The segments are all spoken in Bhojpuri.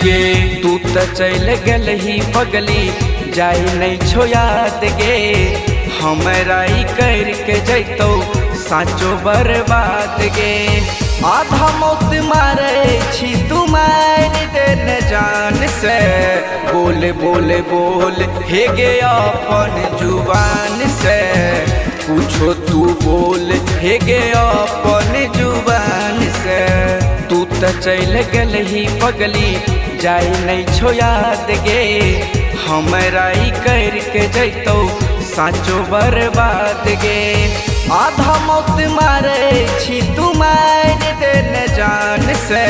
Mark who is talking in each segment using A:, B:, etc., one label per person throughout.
A: गे तू त चल गल ही पगली जाई नहीं छो याद गे हमरा ई करके जैतो साचो बर्बाद गे आधा मौत मारे छी तू मार देन जान से बोल बोल बोल हे गे अपन जुबान से पूछो तू बोल हे गे अपन जुबान से तू त चल गल ही पगली जाई नहीं छो याद गे हमरा ई करके जैतो साचो बर्बाद गे आधा मौत मारे छी तू मार देन जान से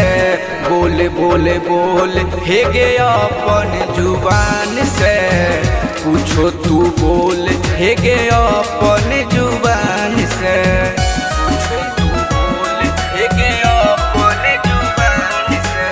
A: बोल बोल बोल हे गे अपन जुबान से पूछो तू बोल हे गे अपन जुबान से पूछो तू बोल हे गे अपन जुबान से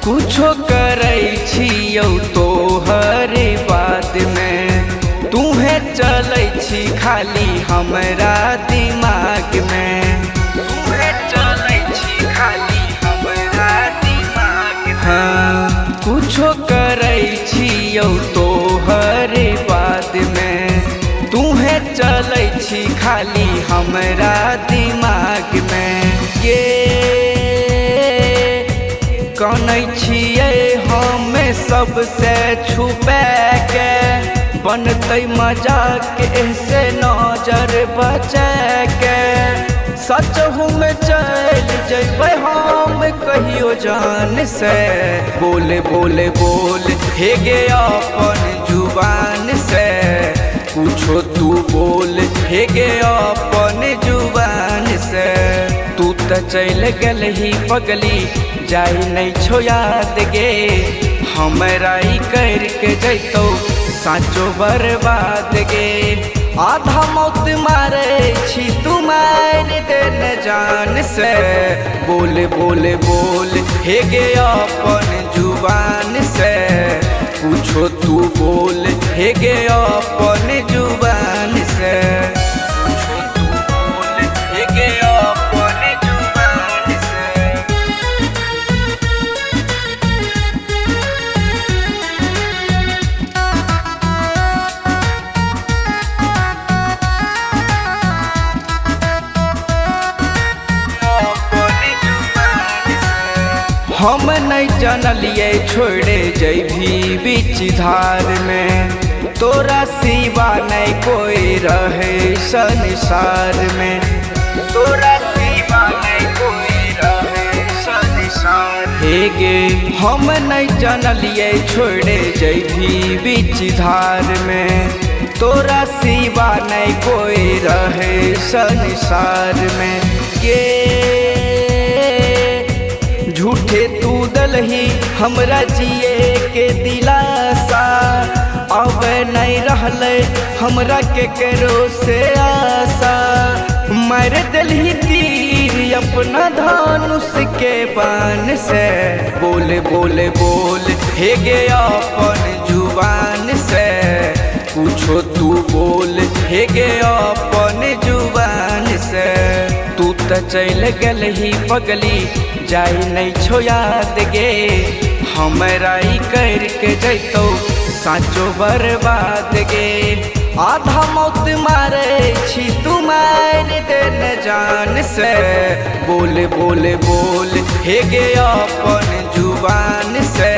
A: कुछो करै छियौ तोहर बात में तूहे चलै छी खाली हमरा दिमाग में तूहे चलै छी खाली हमरा दिमाग में हाँ कुछो करै छियौ तोहर बात में तूहे चलै छी खाली हमरा दिमाग में के कनै छियै हमें सबसे छुपा के बनतै मजाक से नजर बचा के सचहु में चल जैबै हम कहियो जान से बोल बोल बोल हे गे अपन जुबान से पूछो तू बोल हे गे अपन जुबान से तू त चल गल ही पगली जाई नहीं छो याद गे हमरा ई करके जैतो साचो बर्बाद गे आधा मौत मारे छी तू मार देन जान से बोल बोल बोल हे गे अपन जुबान से पूछो तू बोल हे गे अपन जुबान से पूछो तू बोल हे गे अपन जुबान से हम नहीं जानलिए छोड़े जैभी बीच धार में तोरा सिवा नहीं कोई रहे संसार में तोरा सिवा नहीं कोई रहे संसार हे गे हम नहीं जानलिए छोड़े जैभी बीच धार में तोरा सिवा नहीं कोई रहे संसार में के झूठे तू दलही हमरा जिए के दिलासा अब नहीं रहले हमरा के करो से आशा मार दलही तीर अपना धनुष के बान से बोल बोल बोल हे गे अपन जुबान से पूछो तू बोल हे गे अपन जुबान से तू त चल गल ही पगली जाई नहीं छो याद गे हमरा ई करके जैतो साचो बर्बाद गे आधा मौत मारे छी तू मार देन जान से बोल बोल बोल हे गे अपन जुबान से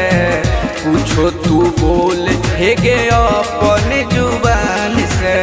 A: पूछो तू बोल हे गे अपन जुबान से।